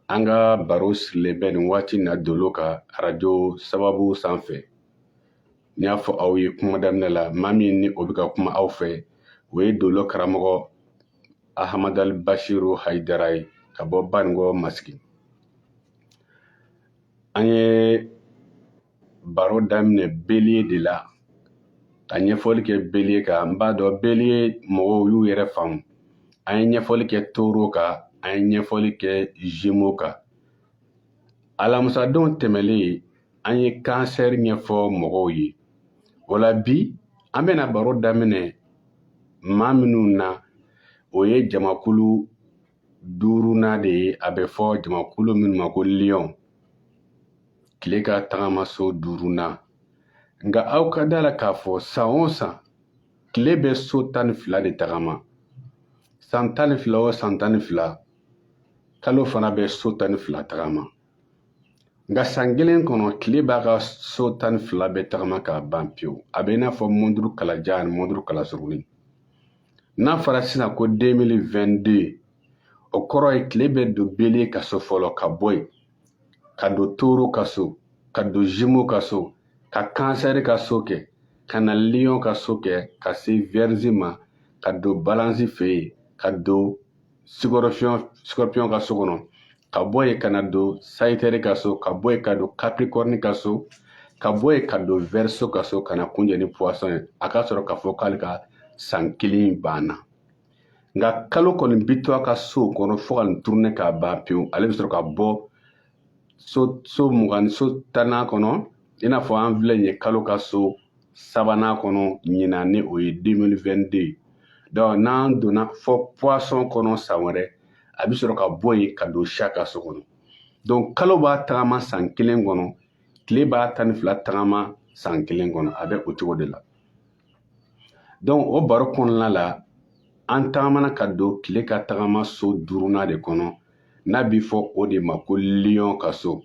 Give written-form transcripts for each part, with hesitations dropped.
An ka baro sirilen bɛ nin waati na Dolo ka arajo sababu sanfɛ. N y'a fɔ aw ye kuma daminɛ la, maa min ni o bɛ ka kuma aw fɛ, o ye Dolo karamɔgɔ Ahamadu Basiru Hayidara ye ka bɔ Banikɔ Masigi. An ye baro daminɛ Beliye de la, ka ɲɛfɔli kɛ Beliye kan. N b'a dɔn Beliye mɔgɔw y'u yɛrɛ faamu. An ye ɲɛfɔli kɛ Toro kan, an ye ɲɛfɔli kɛ Jumo kan. Alamisadenw tɛmɛlen, an ye kansɛri ɲɛfɔ mɔgɔw ye. O la bi, an bɛna baro daminɛ maa minnu na, o ye jamakulu 5nan de ye. A bɛ fɔ jamakulu minnu ma ko Lion. Tile ka tagamaso 5nan. Nka aw ka da la k'a fɔ san o san, tile bɛ so 12 de tagama. San 12 o san 12, kalo fana bɛ so 12 tagama. Nka san kelen kɔnɔ, tile b'a ka so 12 bɛ tagama k'a ban pewu. A bɛ i n'a fɔ mɔnturu kalajan ani mɔnturu kalasurunin. N'a fɔra sisan ko 2022, o kɔrɔ ye tile bɛ don Beliye ka so fɔlɔ ka bɔ yen, ka don Toro ka so, ka don Jumo ka so, ka kansɛri ka so kɛ, ka na Lion ka so kɛ, ka se Vierge ma, ka don Balanzi fɛ yen, ka don Scorpion ka so kɔnɔ, ka bɔ yen ka na don Sagittaire ka so, ka bɔ yen ka don Capricorne ka so, ka bɔ yen ka don Verseau ka so, ka na kunjɛ ni Poisson ye. A ka sɔrɔ k'a fɔ k'ale ka san kelen banna. Nka kalo kɔni bi to a ka so kɔnɔ fo ka nin tourner k'a ban pewu. Ale bɛ sɔrɔ ka bɔ so 10nan kɔnɔ, i n'a fɔ an filɛ nin ye kalo ka so 3nan kɔnɔ ɲinan ni o ye 2022. Donc n'an donna fɔ Poisson kɔnɔ san wɛrɛ, a bɛ sɔrɔ ka bɔ yen ka don Chat ka so kɔnɔ. Donc kalo b'a tagama san kelen kɔnɔ, tile b'a 12 tagama san kelen kɔnɔ. A bɛ o cogo de la. Donc o baro kɔnɔna la, an tagamana ka don tile ka tagama so 5nan de kɔnɔ, n'a bɛ fɔ o de ma ko Lion ka so.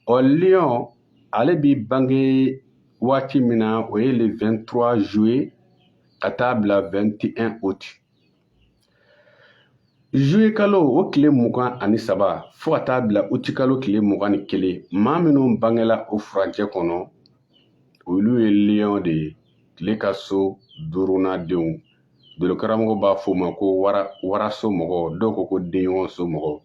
Lion, ale bi bange waati min na, o ye le 23 juillet ka taa bila 21 août. Juillet kalo o tile 23 fo ka taa bila août kalo tile 21, maa minnu bangela o furancɛ kɔnɔ, olu ye Lion de ye, tile ka so 5nan denw. Dolo karamɔgɔ b'a fɔ o ma ko waraso mɔgɔw, dɔw ko denɲɔgɔn so mɔgɔw.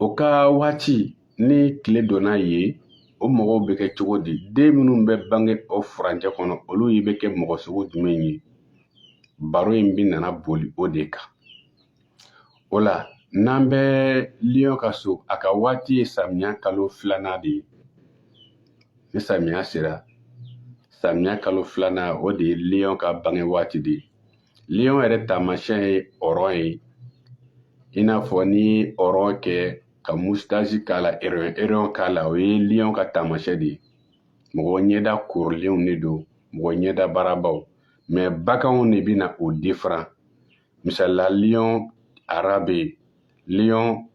O ka waati ni tile donna ye, o mɔgɔw bɛ kɛ cogo di? Den minnu bɛ bange o furancɛ kɔnɔ, olu ye bɛ kɛ mɔgɔ sugu jumɛn ye? Baro in bi nana boli o de kan. O la, n'an bɛ Lion ka so, a ka waati ye samiya kalo 2nan de ye. Ni samiya sera, samiya kalo 2nan o de ye Lion ka bange waati de ye. Lion yɛrɛ taamasiyɛn ye hɔrɔn ye. I n'a fɔ n'i ye hɔrɔn kɛ ka moustache k'a la, héron k'a la, o ye Lion ka taamasiyɛn de ye. Mɔgɔ ɲɛda korilenw de don, mɔgɔ ɲɛda baarabaw. Mais baganw de bɛ na o différent. Misali la, Lion ara bɛ yen, Lion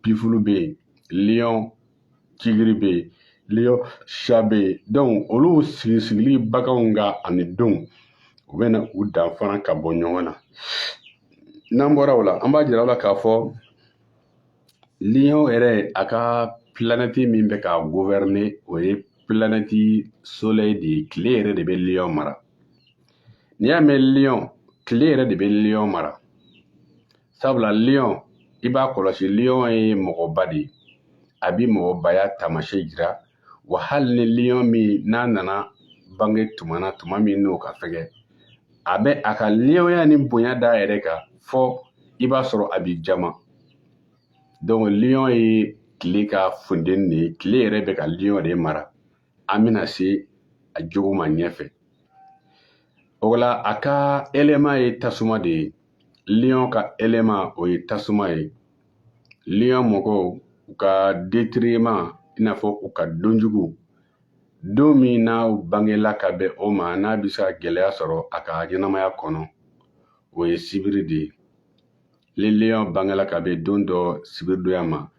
pifulu bɛ yen, Lion tigiri bɛ yen, Lion chat bɛ yen. Donc olu sigili baganw ka ani denw, u bɛ na u danfara ka bɔ ɲɔgɔn na. N'an bɔra o la, an b'a jira aw la k'a fɔ Lion yɛrɛ a ka planète min bɛ k'a gouverner, o ye planète Soleil de ye. Tile yɛrɛ de bɛ Lion mara. N'i y'a mɛn Lion, tile yɛrɛ de bɛ Lion mara. Sabula Lion, i b'a kɔlɔsi, Lion ye mɔgɔba de ye. A bi mɔgɔbaya taamasiyɛn jira. Wa hali ni Lion min n'a nana bange tuma min n'o ka fɛgɛ, a bɛ a ka Lionya ni bonya d'a yɛrɛ kan fɔ i b'a sɔrɔ a bi jama. Donc Lion ye tile ka funteni de ye. Tile yɛrɛ bɛ ka Lion de mara. An bɛna se a jogo ma ɲɛfɛ. O la a ka élément ye tasuma de ye. Lion ka élément o ye tasuma ye. Lion mɔgɔw u ka détriment, i n'a fɔ u ka donjugu, don min n'aw bangela ka bɛn o ma, n'a bɛ se ka gɛlɛya sɔrɔ a ka ɲɛnamaya kɔnɔ, o ye sibiri de ye. Ni Lion bangela ka bɛn don dɔ sibiridonya ma,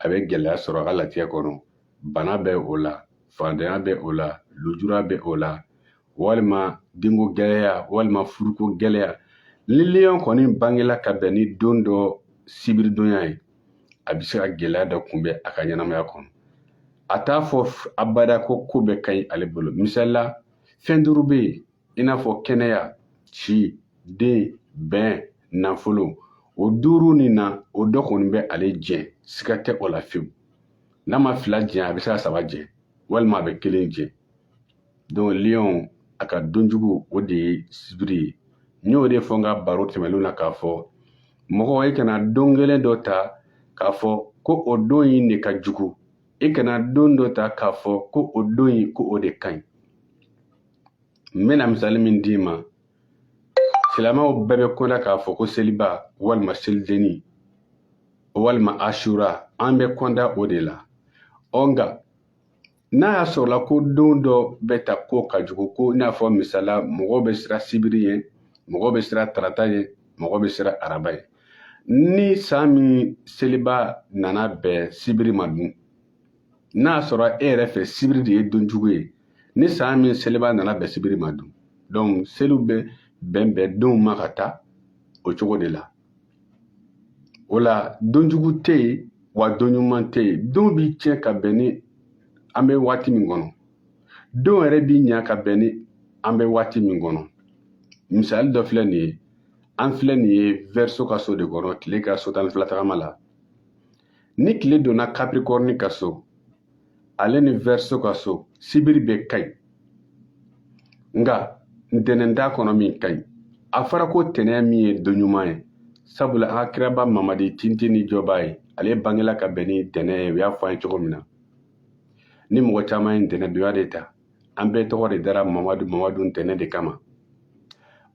a bɛ gɛlɛya sɔrɔ a ka latigɛ kɔnɔ. Bana bɛ o la, fantanya bɛ o la, lujura bɛ o la, walima denko gɛlɛya, walima furuko gɛlɛya. Ni Lion kɔni bangela ka bɛn ni don dɔ sibiridonya ye, a bɛ se ka gɛlɛya dɔ kunbɛn a ka ɲɛnamaya kɔnɔ. A t'a fɔ abada ko bɛɛ ka ɲi ale bolo. Misali la, fɛn 5 bɛ yen i n'a fɔ kɛnɛya, si, den, bɛn, nafolo. O 5 nin na o dɔ kɔni bɛ ale jɛn, siga tɛ o la fiyewu. N'a ma 2 jɛn a bɛ se ka 3 jɛn walima a bɛ 1 jɛn. Donc lion a ka donjugu o de ye sibiri ye. N y'o de fɔ n ka baro tɛmɛnenw na k'a fɔ mɔgɔ i kana don kelen dɔ ta k'a fɔ ko o don in de ka jugu. I kana don dɔ ta k'a fɔ ko o don in ko o de ka ɲi. N bɛna misali min d'i ma, silamɛw bɛɛ bɛ kɔnda k'a fɔ ko seliba walima selideni walima ashura an bɛ kɔnda o de la. Nka n'a y'a sɔrɔla ko don dɔ bɛ ta ko ka jugu ko i n'a fɔ misala mɔgɔw bɛ siran sibiri ye, mɔgɔw bɛ siran tarata ye, mɔgɔw bɛ siran araba ye. Ni san min seliba nana bɛn sibiri ma dun, n'a sɔrɔ e yɛrɛ fɛ sibiri de ye don jugu ye, ni san min seliba nana bɛn sibiri ma dun, donc seliw bɛ bɛn denw ma ka taa o cogo de la. O la don jugu tɛ yen wa don ɲuman tɛ yen. Don bi tiɲɛ ka bɛn ni an bɛ waati min kɔnɔ, don yɛrɛ bi ɲa ka bɛn ni an bɛ waati min kɔnɔ. Misali dɔ filɛ nin ye, an filɛ nin ye Verseau ka so de kɔnɔ tile ka so 12 tagama la. Ni tile donna Capricorne ka so, ale ni Verseau ka so, sibiri bɛ ka ɲi. Nka ntɛnɛn t'a kɔnɔ min ka ɲi. A fɔra ko tɛnɛn min ye don ɲuman ye, sabula an ka kiraba Mamadi tintin ni jɔba ye, ale bangela ka bɛn ni ntɛnɛn ye, u y'a fɔ an ye cogo min na. Ni mɔgɔ caman ye ntɛnɛndonya de ta, an bɛɛ tɔgɔ de dara Mamadu ntɛnɛn de kama.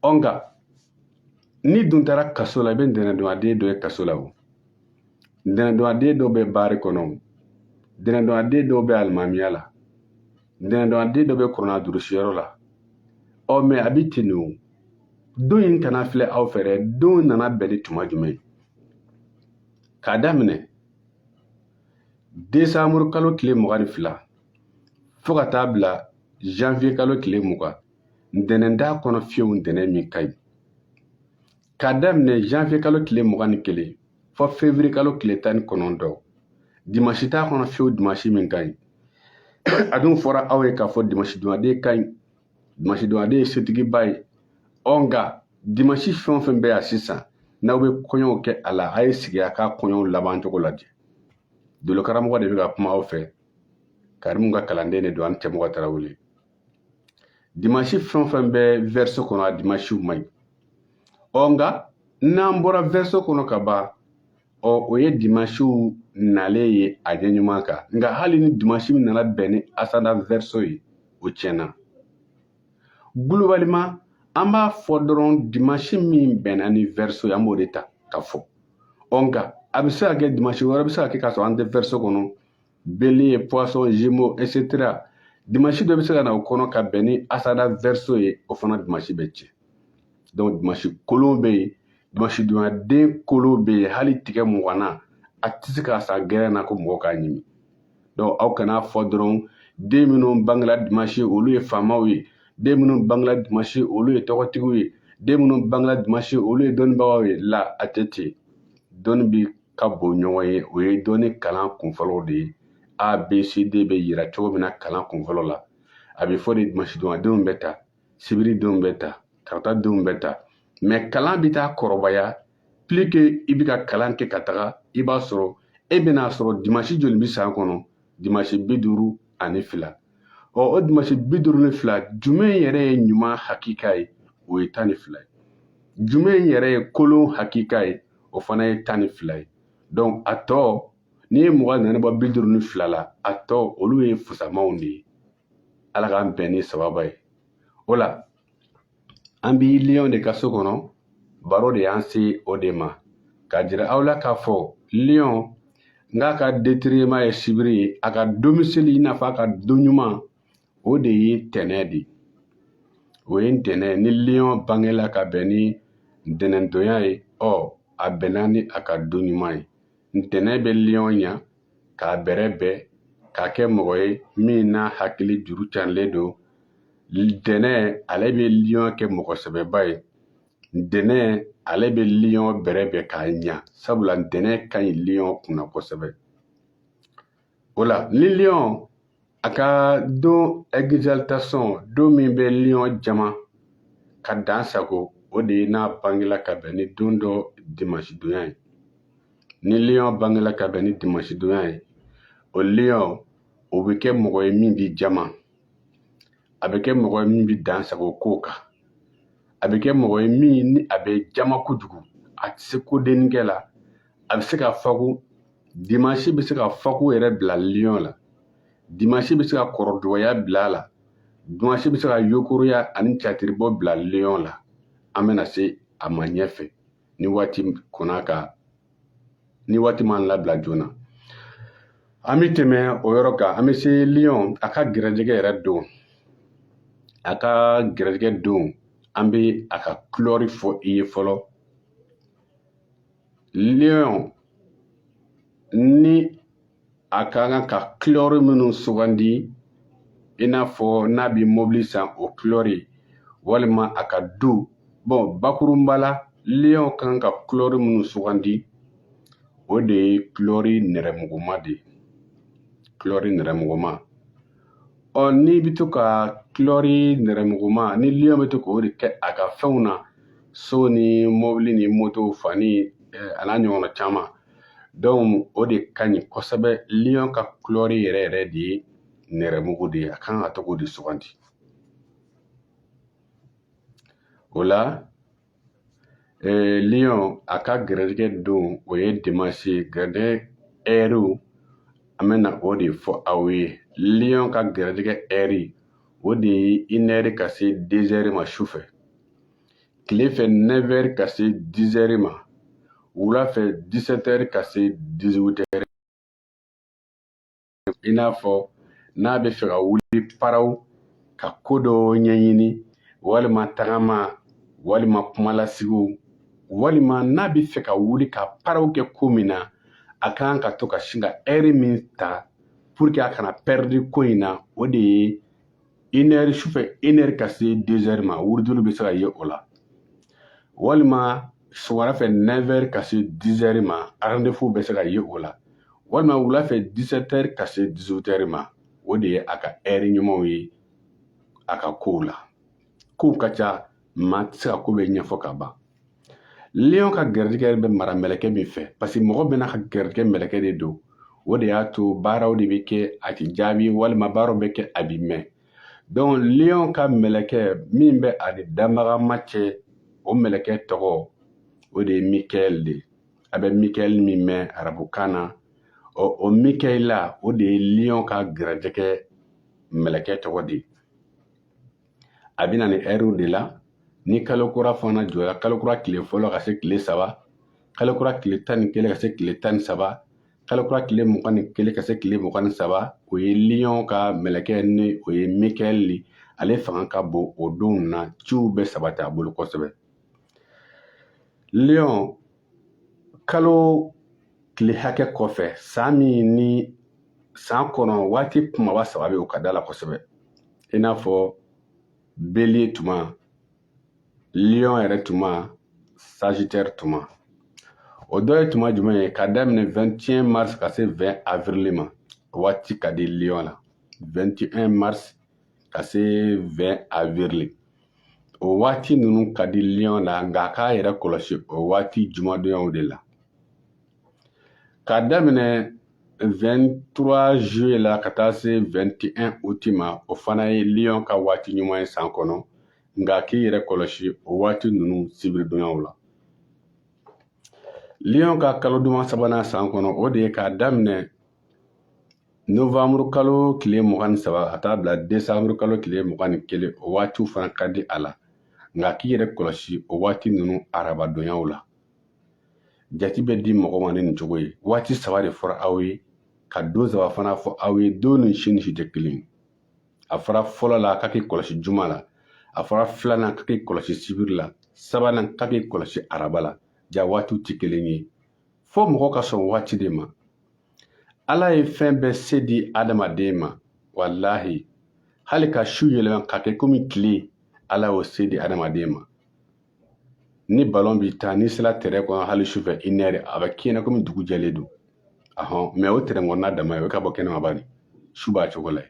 Nka ni dun taara kaso la i bɛ ntɛnɛndonyaden dɔ ye kaso la o. Ntɛnɛndonyaden dɔw bɛ baari kɔnɔ o. Ntɛnɛndonyaden dɔw bɛ alimamiya la. Ntɛnɛndonyaden dɔw bɛ kuranna durusiyɔrɔ la. Mais a bɛ ten o. Don in kana filɛ aw fɛ dɛ, don nana bɛn ni tuma jumɛn ye? K'a daminɛ décembre kalo tile 22 fo ka taa bila janvier kalo tile 20, ntɛnɛn t'a kɔnɔ fiyewu ntɛnɛn min ka ɲi. K'a daminɛ janvier kalo tile 21 fo février kalo tile 19, dimanche t'a kɔnɔ fiyewu dimanche min ka ɲi. A dun fɔra aw ye k'a fɔ dimanche donyaden ka ɲi, dimanche donyaden ye setigiba ye. Nka dimanche fɛn o fɛn bɛ yan sisan n'aw bɛ kɔɲɔw kɛ a la, a ye sigi a ka kɔɲɔw laban cogo lajɛ. Dolo karamɔgɔ de bɛ ka kuma aw fɛ, Karimu ka kalanden de don ani Cɛmɔgɔ Tarawele. Dimanche fɛn o fɛn bɛ Verseau kɔnɔ a dimanche man ɲi. Nka n'an bɔra Verseau kɔnɔ ka ban, o ye dimanche nalen ye a ɲɛɲuman kan. Nka hali ni dimanche min nana bɛn ni ascendant Verseau ye, o tiɲɛna. Globalement an b'a fɔ dɔrɔn dimanche min bɛnna ni Verseau ye an b'o de ta ka fɔ. Nka a bɛ se ka kɛ dimanche wɛrɛ bɛ se ka kɛ k'a sɔrɔ an tɛ Verseau kɔnɔ, Bélier, Poisson, Gémeaux, etc. Dimanche dɔ bɛ se ka na o kɔnɔ ka bɛn ni ascendant Verseau ye, o fana dimanche bɛ tiɲɛ. Donc dimanche kolon bɛ yen, dimanche donyaden kolon bɛ yen, hali tigɛ 20 a tɛ se k'a san gɛrɛn na ko mɔgɔ k'a ɲimi. Donc aw kana fɔ dɔrɔn den minnu bangela dimanche olu ye faamaw ye, den minnu bangela dimanche olu ye tɔgɔtigiw ye, den minnu bangela dimanche olu ye dɔnnibagaw ye. La a tɛ ten. Dɔnni bi ka bon ɲɔgɔn ye, o ye dɔnni kalan kunfɔlɔw de ye. A B C D bɛ yira cogo min na kalan kunfɔlɔ la. A bɛ fɔ de dimanche donyadenw bɛ ta, sibiridenw bɛ ta, taratadenw bɛ ta. Mais kalan bɛ taa kɔrɔbaya, plus que i bɛ ka kalan kɛ ka taga, i b'a sɔrɔ e bɛna sɔrɔ dimanche joli bɛ san kɔnɔ? Dimanche 52. O dimanche 52 jumɛn yɛrɛ ye ɲuman hakika ye? O ye 12 ye. Jumɛn yɛrɛ ye kolon hakika ye? O fana ye 12 ye. Donc a tɔ n'i ye mɔgɔ nana bɔ 52 la, a tɔ olu ye fusamaw de ye. Ala k'an bɛn ni sababa ye. O la an bɛ Lion de ka so kɔnɔ, baro de y'an se o de ma. K'a jira aw la k'a fɔ Lion n'a ka détriment ye sibiri ye, a ka domicile i n'a fɔ a ka don ɲuman, o de ye ntɛnɛn de. O ye ntɛnɛn. Ni Lion bangela ka bɛn ni ntɛnɛndonya ye, a bɛnna ni a ka don ɲuman ye. Ntɛnɛn bɛ Lion ɲa k'a bɛrɛ bɛn, k'a kɛ mɔgɔ ye min n'a hakili juru carilen don. Ntɛnɛn ale bɛ Lion kɛ mɔgɔ sɛbɛba ye. Ntɛnɛn ale bɛ lion bɛrɛ bɛn k'a ɲa sabula ntɛnɛn ka ɲi lion kunna kosɛbɛ. O la ni lion a ka don exaltation don min bɛ lion jama ka dan sago o de ye n'a bangela ka bɛn ni don dɔ dimanche donya ye. Ni lion bangela ka bɛn ni dimanche donya ye, o lion o bɛ kɛ mɔgɔ ye min bi jama, a bɛ kɛ mɔgɔ ye min bi dan sago ko kan, a bɛ kɛ mɔgɔ ye min ni a bɛ jama kojugu, a tɛ se kodennikɛ la, a bɛ se ka faku, dimanche bɛ se ka faku yɛrɛ bila lion la, dimanche bɛ se ka kɔrɔdɔgɔya bila a la, dimanche bɛ se ka yokoroya ani catiribɔ bila lion la. An bɛna se a ma ɲɛfɛ ni waati kɔnna ka ni waati m'an labila joona. An bɛ tɛmɛ o yɔrɔ kan, an bɛ se lion a ka gɛrɛjɛgɛ yɛrɛ don. A ka gɛrɛjɛgɛ don, an bɛ a ka couleur fɔ i ye fɔlɔ. Lion ni a ka kan ka couleur minnu sugandi i n'a fɔ n'a bɛ mobili san o couleur walima a ka du. Bon, bakurunba la lion kan ka couleur minnu sugandi o de ye couleur nɛrɛmuguma de ye. Couleur nɛrɛmuguma. N'i bɛ to ka couleur nɛrɛmuguma, ni lion bɛ to k'o de kɛ a ka fɛnw na, so ni mobili ni moto fani a n'a ɲɔgɔnna caman. Donc o de ka ɲi kosɛbɛ. Lion ka couleur yɛrɛ yɛrɛ de ye nɛrɛmugu de ye. A kan ka to k'o de sugandi. O la lion a ka gɛrɛjɛgɛ don o ye dimanche gɛrɛjɛgɛ heure an bɛna o de fɔ aw ye. Lion ka gɛrɛjɛgɛ heure o de ye 1 heure ka se 2 heures ma sufɛ, tile fɛ 9 heures ka se 10 heures ma, wula fɛ 17 heures ka se 18 heures. I n'a fɔ n'a bɛ fɛ ka wuli paraw ka ko dɔ ɲɛɲini walima tagama walima kumalasigiw, walima n'a bɛ fɛ ka wuli ka paraw kɛ ko min na, a kan ka to ka sin ka heure min ta pour que a kana perdre ko in na, o de ye 1 heure sufɛ 1 heure ka se 2 heures ma, wurudili bɛ se ka ye o la, walima sɔgɔmada fɛ 9 heures ka se 10 heures ma, rendez-vous bɛ se ka ye o la, walima wula fɛ 17 heures ka se 18 heures ma, o de ye a ka heure ɲumanw ye a ka kow la. Kow ka ca, maa tɛ se ka ko bɛɛ ɲɛfɔ ka ban. Lion ka gɛrɛjɛgɛ bɛ mara mɛlɛkɛ min fɛ, parce que mɔgɔ bɛɛ n'a ka gɛrɛjɛgɛ mɛlɛkɛ de don. O de y'a to baaraw de bɛ kɛ a tɛ jaabi walima baaraw bɛ kɛ a bɛ mɛn. Donc lion ka mɛlɛkɛ min bɛ a ni danbagama cɛ, o mɛlɛkɛ tɔgɔ o de ye Mikael de. A bɛ Mikael min mɛn arabukan na. O Mikaela o de ye lion ka gɛrɛjɛgɛ mɛlɛkɛ tɔgɔ de ye. A bɛ na ni heure de la. Ni kalo kura fana jɔra, kalo kura tile fɔlɔ ka se tile 3, kalo kura tile 11 ka se tile 13, kalo kura tile 21 ka se tile 23, o ye lion ka mɛlɛkɛ ni o ye Mikael de. Ale fanga ka bon o don na, ciw bɛ sabati a bolo kosɛbɛ. Lion kalo tile hakɛ kɔfɛ, san min ni san kɔnɔ waati kumaba 3 bɛ o ka da la kosɛbɛ. I n'a fɔ Bélier tuma, Lion yɛrɛ tuma, Sagittaire tuma. O dɔ ye tuma jumɛn ye? Ka daminɛ 21 mars ka se 20 avril ma, waati ka di Lion la. 21 mars ka se 20 avril. O waati ninnu ka di Lion la, nka a k'a yɛrɛ kɔlɔsi o waati jumadonyaw de la. Ka daminɛ 23 juillet la ka taa se 21 août ma, o fana ye Lion ka waati ɲuman ye san kɔnɔ, nka k'i yɛrɛ kɔlɔsi o waati ninnu sibiridonyaw la. Lion ka kalo duman sabanan san kɔnɔ, o de ye k'a daminɛ novembre kalo tile 23 ka taa bila décembre kalo tile 21, o waatiw fana ka di a la, nka k'i yɛrɛ kɔlɔsi o waati ninnu arabadonyaw la. Jati bɛ di mɔgɔ ma ni nin cogo ye. Waati 3 de fɔra aw ye, ka don 3 fana fɔ aw ye. Don ni si tɛ kelen ye. A fɔra fɔlɔ la k'a k'i kɔlɔsi juma la, a fɔra filanan k'a k'i kɔlɔsi sibiri la, sabanan k'a k'i kɔlɔsi araba la. Ja waatiw tɛ kelen ye. Fo mɔgɔ ka sɔn waati de ma. Ala ye fɛn bɛɛ se di adamaden ma, walahi. Hali ka su yɛlɛma ka kɛ komi tile, Ala y'o se di adamaden ma. ni ballon b'i ta ni sera terrain kɔnɔ hali sufɛ i nɛrɛ a bɛ k'i ɲɛna komi dugu jɛlen don mais o terrain kɔnɔna dama ye o ka bɔ kɛnɛma bani su b'a cogo la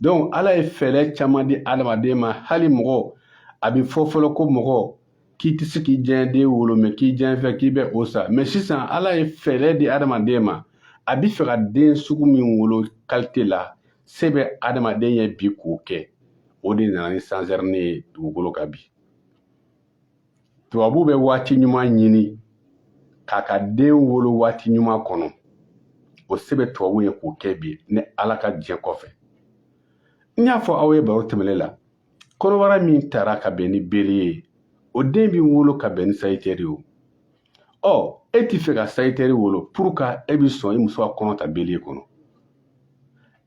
donc ala ye fɛɛrɛ caman di adamaden ma hali mɔgɔ a bɛ fɔ fɔlɔ ko mɔgɔ k'i tɛ se k'i diɲɛden wolo mais k'i diɲɛ fɛ k'i bɛ o sa mais sisan ala ye fɛɛrɛ di adamaden ma a bɛ fɛ ka den sugu min wolo qualité la se bɛ adamaden ye bi k'o kɛ o de nana ni sansɛrine ye dugukolo kan bi tubabu bɛ waati ɲuman ɲini k'a ka den wolo waati ɲuman kɔnɔ o se bɛ tubabu ye k'o kɛ bi ni ala ka diɲɛ kɔfɛ n y'a fɔ aw ye baro tɛmɛnen la kɔnɔbara min tara ka bɛn ni bere ye o den bɛ wolo ka bɛn ni sayitɛri o e ti fɛ ka sayitɛri wolo pour que e bɛ sɔn i muso ka kɔnɔ ta bere kɔnɔ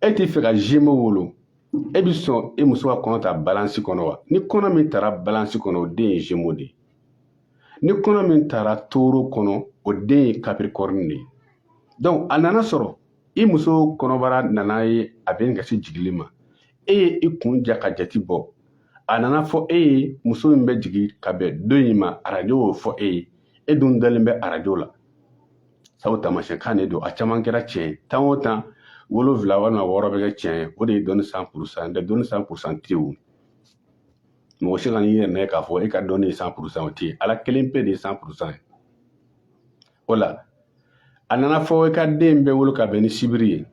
e ti fɛ ka jeme wolo e bɛ sɔn i muso ka kɔnɔ ta balansi kɔnɔ wa ni kɔnɔ min tara balansi kɔnɔ o den ye jemo de ni kɔnɔ min tara toro kɔnɔ o den ye capricorne de donc a nana sɔrɔ i muso kɔnɔbara nana ye a bɛ ka se jigili ma e ye i kun ja ka jati bɔ a nana fɔ e ye muso min bɛ jigi ka bɛn don in ma arajo y'o fɔ e ye e dun dalen bɛ arajo la sabu taamasiyɛnkan de don a caman kɛra tiɲɛ tan o tan 7 walima 6 bɛ kɛ tiɲɛ o de ye dɔnni 100% tɛ dɔnni 100% tɛ o mɔgɔ si ka n'i yɛrɛ n'a k'a fɔ e ka dɔnni ye 100% o tɛ ala kelen pe de ye 100% ye o la a nana fɔ i ka den bɛ wolo ka bɛn ni sibiri ye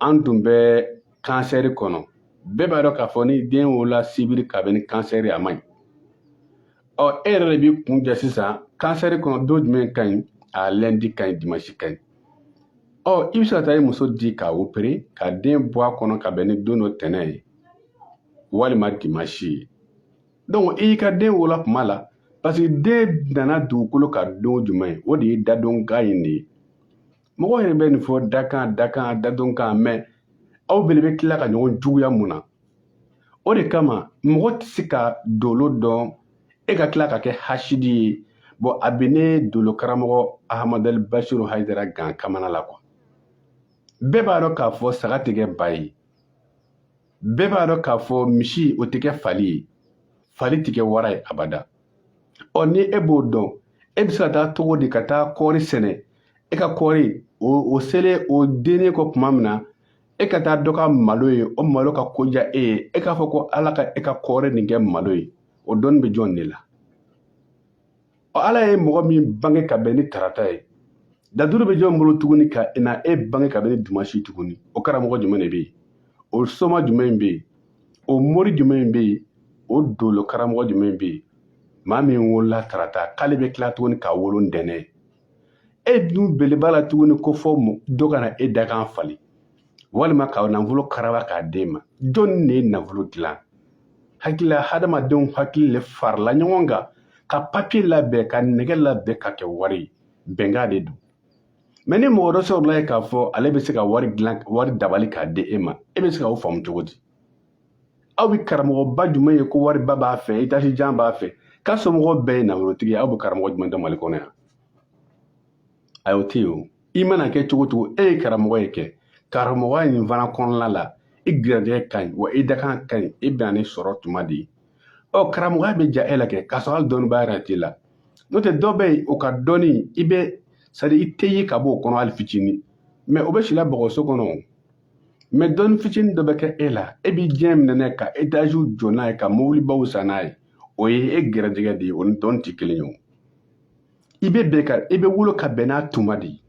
an tun bɛ kansɛri kɔnɔ bɛɛ b'a dɔn k'a fɔ ni den wolola sibiri ka bɛn ni kansɛri a man ɲi e yɛrɛ de b'i kun ja sisan kansɛri kɔnɔ don jumɛn ka ɲi a lundi ka ɲi dimanche ka ɲi i bɛ se ka taa i muso di k'a opérer ka den bɔ a kɔnɔ ka bɛn ni don dɔ tɛnɛ ye walima dimanche ye donc i y'i ka den wolola tuma la parce que den nana dugukolo ka don jumɛn ye o de ye dadonkan in de ye mɔgɔ yɛrɛ bɛ nin fɔ dakan dadonkan mais aw bɛɛ bɛ tila ka ɲɔgɔn juguya mun na o de kama mɔgɔ tɛ se ka dolo dɔn e ka tila ka kɛ hasidi ye bon a bɛ ne dolo karamɔgɔ ahamadu basiru hayidara gan kamana la quoi bɛɛ b'a dɔn k'a fɔ saga tɛ kɛ ba ye bɛɛ b'a dɔn k'a fɔ misi o tɛ kɛ fali ye fali tɛ kɛ wara ye abada ni e b'o dɔn e bɛ se ka taa cogo di ka taa kɔɔri sɛnɛ e ka kɔɔri o selen o dennen kɔ tuma min na e ka taa dɔ ka malo ye o malo ka koja e ye e k'a fɔ ko ala ka e ka kɔɔri nin kɛ malo ye o dɔnni bɛ jɔn de la ala ye mɔgɔ min bange ka bɛn ni tarata ye daduru bɛ jɔn bolo tuguni ka na e bange ka bɛn ni dimanche tuguni o karamɔgɔ jumɛn de bɛ yen o soma jumɛn bɛ yen o mori jumɛn bɛ yen o dolo karamɔgɔ jumɛn bɛ yen maa min wolola tarata k'ale bɛ tila tuguni k'a wolo ntɛnɛn e dun belebala la tuguni ko fɔ dɔ ka na e dakan fali walima ka nafolo karaba k'a den ma jɔn de ye nafolo dilan hakilila hadamadenw hakili le farala ɲɔgɔn kan ka papiye labɛn ka nɛgɛ labɛn ka kɛ wari bɛnkan de don mais ni mɔgɔ dɔ sɔrɔla ye k'a fɔ ale bɛ se ka wari dabali k'a di e ma e bɛ se ka o faamu cogo di aw bɛ karamɔgɔba jumɛn ye ko wariba b'a fɛ étage jan b'a fɛ k'a somɔgɔw bɛɛ ye nafolotigi ye aw bɛ karamɔgɔ jumɛn dɔn Mali kɔnɔ yan ayi o tɛ yen o i mana kɛ cogo cogo e ye karamɔgɔ ye kɛ karamɔgɔya in fana kɔnɔna la i garijɛgɛ ka ɲi wa i dakan ka ɲi i bɛna ni sɔrɔ tuma de ye karamɔgɔya bɛ ja e la kɛ k'a sɔrɔ hali dɔnnibaa yɛrɛ t'i la n'o tɛ dɔ bɛ yen o ka dɔnni i bɛ c'est à dire i tɛ ye ka bɔ o kɔnɔ hali fitinin mais o bɛ sila bɔgɔso kɔnɔ mais dɔnni fitinin dɔ bɛ kɛ e la e b'i diɲɛ minɛ n'a ye ka étage jɔ n'a ye ka mobilibaw san n'a ye o ye e garijɛgɛ de ye o ni dɔnni tɛ kelen ye o i bɛ wolo ka bɛn n'a tuma de ye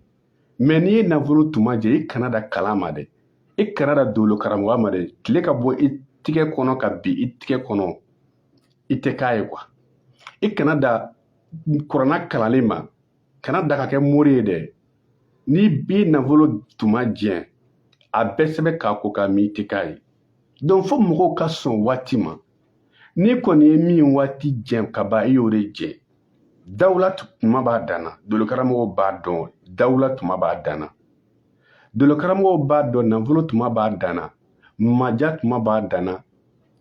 mais n'i ye nafolo tuma jɛ i kana da kalan ma dɛ i kana da dolo karamɔgɔya ma dɛ tile ka bɔ i tigɛ kɔnɔ ka bin i tigɛ kɔnɔ i tɛ k'a ye quoi i kana da kuranna kalanlen ma kana da ka kɛ mori ye dɛ n'i b'i nafolo tuma jɛ a bɛɛ sɛbɛn k'a ko k'a min i tɛ k'a ye donc fo mɔgɔw ka sɔn waati ma n'i kɔni ye min waati jɛ ka ban i y'o de jɛ dawula tuma b'a danna dolo karamɔgɔw b'a dɔn dawula tuma b'a danna dolo karamɔgɔw b'a dɔn nafolo tuma b'a danna maja tuma b'a danna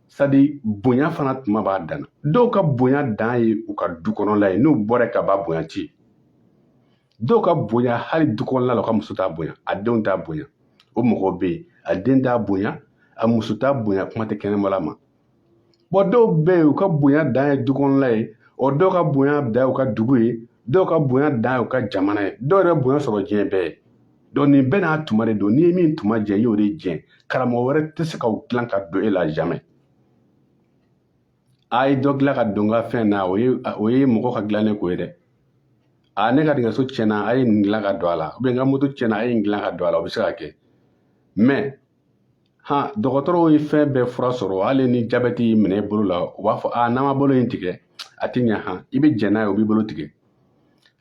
sadi bonya fana tuma b'a danna dɔw ka bonya dan ye u ka du kɔnɔla ye n'u bɔra ka ba bonya ci dɔw ka bonya hali du kɔnɔla la u ka muso t'a bonya a denw t'a bonya o mɔgɔw bɛ yen a den t'a bonya a muso t'a bonya kuma tɛ kɛnɛmala ma bon dɔw bɛ yen u ka bonya dan ye du kɔnɔla ye o dɔw ka bonya da u ka dugu ye dɔw ka bonya da u ka jamana ye dɔw yɛrɛ bonya sɔrɔ diɲɛ bɛɛ ye donc nin bɛɛ n'a tuma de don n'i ye min tuma jɛ i y'o de jɛ karamɔgɔ wɛrɛ tɛ se ka dilan ka don e la jamais a ye dɔ dilan ka don n ka fɛn na o ye mɔgɔ ka dilannen ko ye dɛ ne ka nɛgɛso tiɲɛna a ye nin dilan ka don a la n ka moto tiɲɛna a ye nin dilan ka don a la o bɛ se ka kɛ mais dɔgɔtɔrɔw ye fɛn bɛɛ fura sɔrɔ hali ni jabɛti y'i minɛ i bolo la u b'a fɔ n'an ma bolo in tigɛ a tɛ ɲɛ i bɛ jɛn n'a ye o b'i bolo tigɛ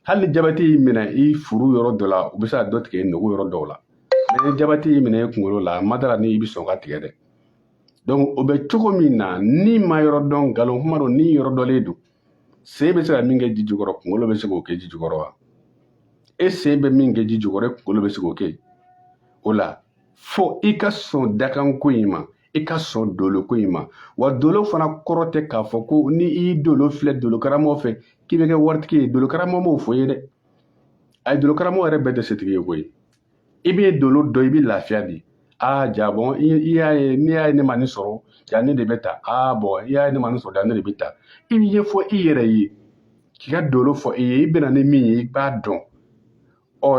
hali ni jabɛti y'i minɛ i furu yɔrɔ dɔ la u bɛ se ka dɔ tigɛ i nugu yɔrɔ dɔw la mais ni jabɛti y'i minɛ i kunkolo la ma dara ni i bɛ sɔn ka tigɛ dɛ donc o bɛ cogo min na ni ma yɔrɔ dɔn nkalon kuma don ni yɔrɔ dɔnlen don sen bɛ se ka min kɛ ji jukɔrɔ kunkolo bɛ se k'o kɛ ji jukɔrɔ wa e sen bɛ min kɛ ji jukɔrɔ e kunkolo bɛ se k'o kɛ o la fo i ka sɔn dakanko in ma i ka sɔn doloko in ma wa dolo fana kɔrɔ tɛ k'a fɔ ko ni i dolo filɛ dolo karamɔgɔ fɛ k'i bɛ kɛ waritigi ye dolo karamɔgɔ m'o fɔ i ye dɛ a ye dolo karamɔgɔ yɛrɛ bɛɛ tɛ setigi ye koyi i bɛ dolo dɔn i bɛ lafiya di jabɔn i y'a ye n'i y'a ye ne ma nin sɔrɔ ja ne de bɛ ta bɔn i y'a ye ne ma nin sɔrɔ ja ne de bɛ ta i bɛ ɲɛfɔ i yɛrɛ ye k'i ka dolo fɔ i ye i bɛna ni min ye i b'a dɔn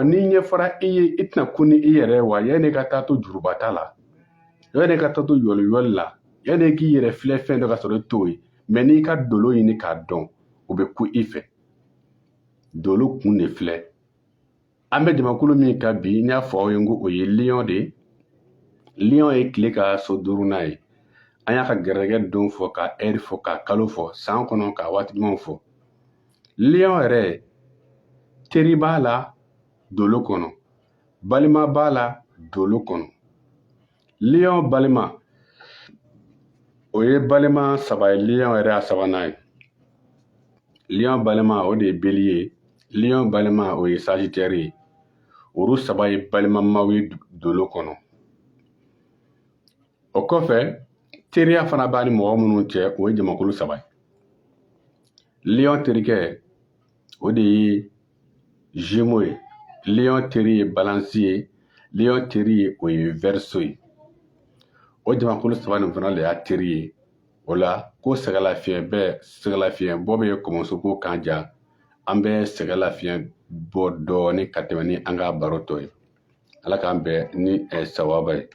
ni ɲɛfɔra i ye i tɛna kun ni i yɛrɛ ye wa yanni ka taa to jurubata la yanni ka taa to yɔliyɔli la yanni k'i yɛrɛ filɛ fɛn dɔ ka sɔrɔ i t'o ye mais n'i ka dolo ɲini k'a dɔn o bɛ ku i fɛ dolo kun de filɛ an bɛ jamakulu min ka bi n y'a fɔ aw ye ko o ye lion de ye lion ye tile ka so duurunan ye an y'a ka gɛrɛgɛ don fɔ ka heure fɔ ka kalo fɔ san kɔnɔ ka waati ɲumanw fɔ lion yɛrɛ teri b'a la dolo kɔnɔ balima b'a la dolo kɔnɔ lion balima o ye balima saba ye lion yɛrɛ a sabanan ye lion balima o de ye bélier ye lion balima o ye sagittaire ye olu saba ye balimamaw ye dolo kɔnɔ o kɔfɛ teriya fana b'a ni mɔgɔ minnu cɛ o ye jamakulu saba ye lion terikɛ o de ye jumeau ye lion teri ye balance ye lion teri ye o ye verseau ye o jamakulu saba nin fana de y'a teri ye o la ko sɛgɛlafiɲɛ bɔ bɛ kɔmɔsoko kan ja an bɛ sɛgɛlafiɲɛ bɔ dɔɔni ka tɛmɛ ni an ka baro tɔ ye ala k'an bɛn ni sawaba ye